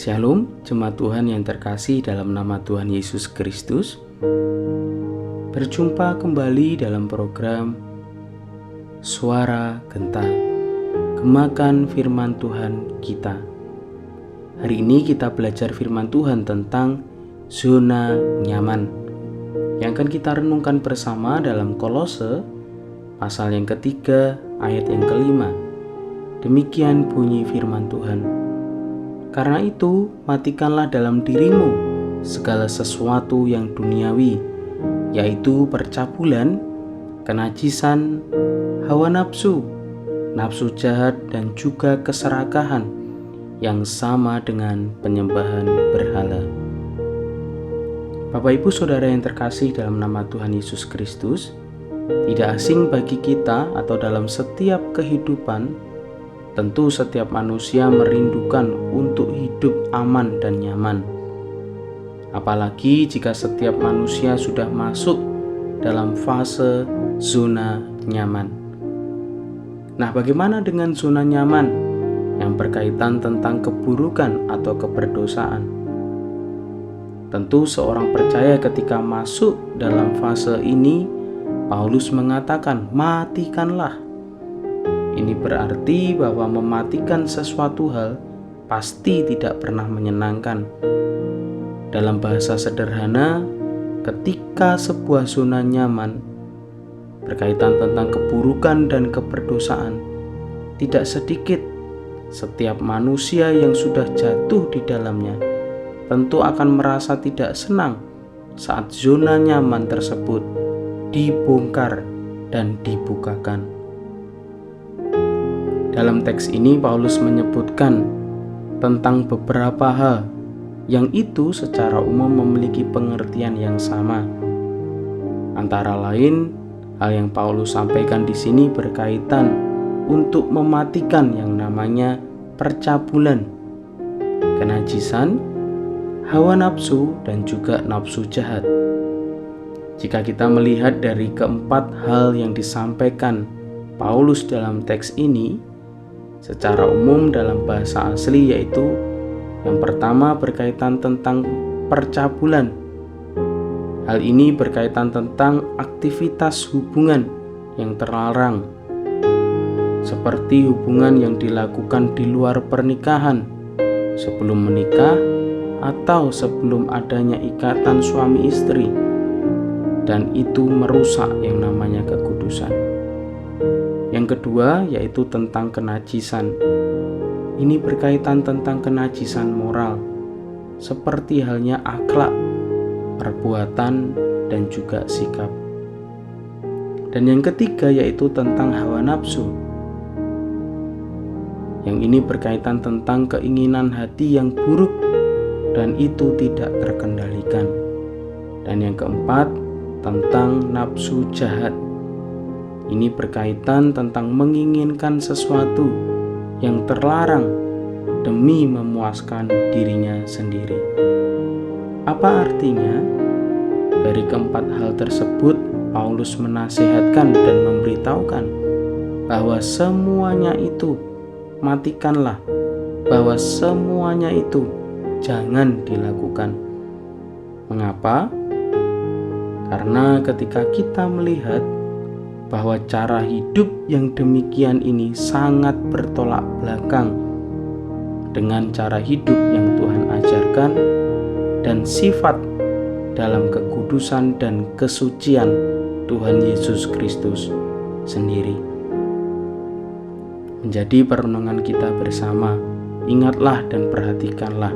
Shalom, jemaat Tuhan yang terkasih dalam nama Tuhan Yesus Kristus. Berjumpa kembali dalam program Suara Genta, Gemakan Firman Tuhan kita. Hari ini kita belajar firman Tuhan tentang zona nyaman, yang akan kita renungkan bersama dalam Kolose pasal yang ketiga ayat yang kelima. Demikian bunyi firman Tuhan. Karena itu, matikanlah dalam dirimu segala sesuatu yang duniawi, yaitu percabulan, kenajisan, hawa nafsu, nafsu jahat, dan juga keserakahan yang sama dengan penyembahan berhala. Bapak Ibu Saudara yang terkasih dalam nama Tuhan Yesus Kristus, tidak asing bagi kita atau dalam setiap kehidupan, tentu setiap manusia merindukan untuk hidup aman dan nyaman. Apalagi jika setiap manusia sudah masuk dalam fase zona nyaman. Nah, bagaimana dengan zona nyaman yang berkaitan tentang keburukan atau keberdosaan? Tentu seorang percaya ketika masuk dalam fase ini, Paulus mengatakan, matikanlah. Ini berarti bahwa mematikan sesuatu hal pasti tidak pernah menyenangkan. Dalam bahasa sederhana, ketika sebuah zona nyaman berkaitan tentang keburukan dan keberdosaan, tidak sedikit setiap manusia yang sudah jatuh di dalamnya tentu akan merasa tidak senang saat zona nyaman tersebut dibongkar dan dibukakan. Dalam teks ini Paulus menyebutkan tentang beberapa hal yang itu secara umum memiliki pengertian yang sama. Antara lain, hal yang Paulus sampaikan di sini berkaitan untuk mematikan yang namanya percabulan, kenajisan, hawa nafsu, dan juga nafsu jahat. Jika kita melihat dari keempat hal yang disampaikan Paulus dalam teks ini, secara umum dalam bahasa asli yaitu yang pertama berkaitan tentang percabulan. Hal ini berkaitan tentang aktivitas hubungan yang terlarang, seperti hubungan yang dilakukan di luar pernikahan, sebelum menikah, atau sebelum adanya ikatan suami istri, dan itu merusak yang namanya kekudusan. Yang kedua yaitu tentang kenajisan. Ini berkaitan tentang kenajisan moral, seperti halnya akhlak, perbuatan, dan juga sikap. Dan yang ketiga yaitu tentang hawa nafsu. Yang ini berkaitan tentang keinginan hati yang buruk dan itu tidak terkendalikan. Dan yang keempat tentang nafsu jahat. Ini berkaitan tentang menginginkan sesuatu yang terlarang demi memuaskan dirinya sendiri. Apa artinya? Dari keempat hal tersebut, Paulus menasihatkan dan memberitahukan bahwa semuanya itu matikanlah, bahwa semuanya itu jangan dilakukan. Mengapa? Karena ketika kita melihat bahwa cara hidup yang demikian ini sangat bertolak belakang dengan cara hidup yang Tuhan ajarkan dan sifat dalam kekudusan dan kesucian Tuhan Yesus Kristus sendiri. Menjadi perenungan kita bersama, ingatlah dan perhatikanlah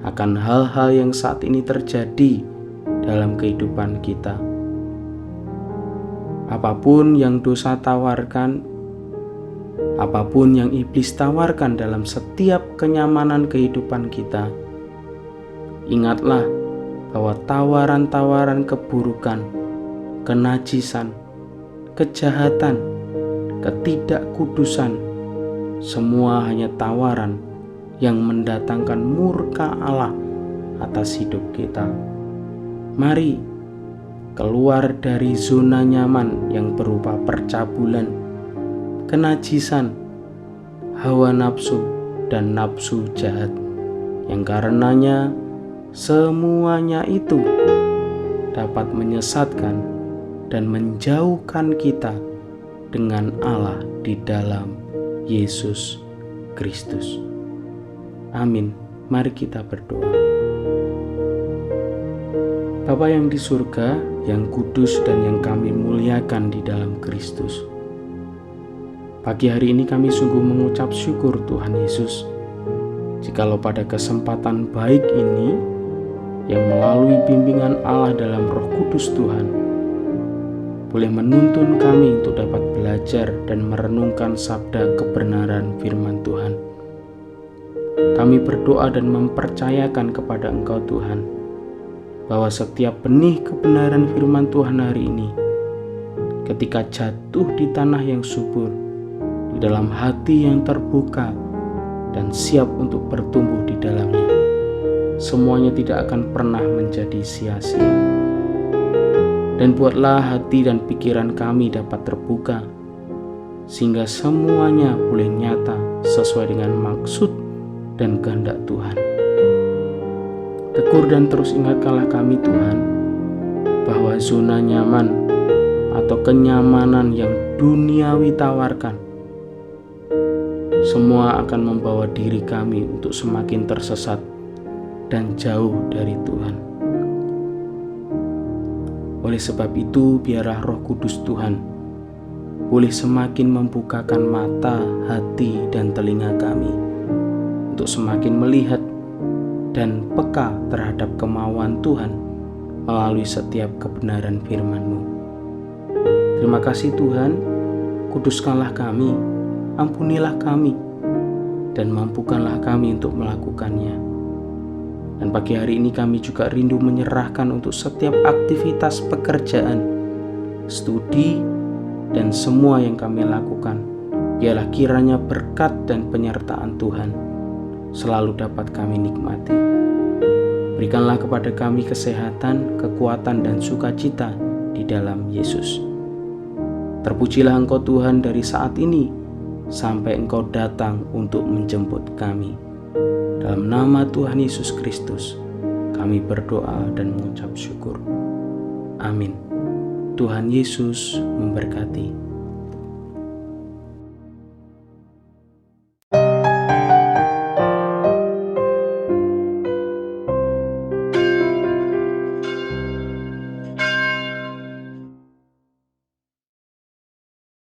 akan hal-hal yang saat ini terjadi dalam kehidupan kita. Apapun yang dosa tawarkan, apapun yang iblis tawarkan dalam setiap kenyamanan kehidupan kita, ingatlah bahwa tawaran-tawaran keburukan, kenajisan, kejahatan, ketidakkudusan, semua hanya tawaran yang mendatangkan murka Allah atas hidup kita. Mari keluar dari zona nyaman yang berupa percabulan, kenajisan, hawa nafsu, dan nafsu jahat. yang karenanya semuanya itu dapat menyesatkan dan menjauhkan kita dengan Allah di dalam Yesus Kristus. Amin. Mari kita berdoa. Bapa yang di surga, yang kudus dan yang kami muliakan di dalam Kristus, pagi hari ini kami sungguh mengucap syukur Tuhan Yesus, jikalau pada kesempatan baik ini yang melalui bimbingan Allah dalam Roh Kudus Tuhan boleh menuntun kami untuk dapat belajar dan merenungkan sabda kebenaran firman Tuhan. Kami berdoa dan mempercayakan kepada Engkau Tuhan, bahwa setiap benih kebenaran firman Tuhan hari ini, ketika jatuh di tanah yang subur, di dalam hati yang terbuka dan siap untuk bertumbuh di dalamnya, semuanya tidak akan pernah menjadi sia-sia. Dan buatlah hati dan pikiran kami dapat terbuka, sehingga semuanya boleh nyata sesuai dengan maksud dan kehendak Tuhan. Tegur dan terus ingatkanlah kami Tuhan, bahwa zona nyaman atau kenyamanan yang duniawi tawarkan, semua akan membawa diri kami untuk semakin tersesat dan jauh dari Tuhan. Oleh sebab itu, biarlah Roh Kudus Tuhan boleh semakin membukakan mata, hati, dan telinga kami untuk semakin melihat dan peka terhadap kemauan Tuhan melalui setiap kebenaran firman-Mu. Terima kasih Tuhan, kuduskanlah kami, ampunilah kami, dan mampukanlah kami untuk melakukannya. Dan pagi hari ini kami juga rindu menyerahkan untuk setiap aktivitas pekerjaan, studi, dan semua yang kami lakukan. Biarlah kiranya berkat dan penyertaan Tuhan selalu dapat kami nikmati. Berikanlah kepada kami kesehatan, kekuatan, dan sukacita di dalam Yesus. Terpujilah Engkau Tuhan dari saat ini sampai Engkau datang untuk menjemput kami. Dalam nama Tuhan Yesus Kristus, kami berdoa dan mengucap syukur. Amin. Tuhan Yesus memberkati.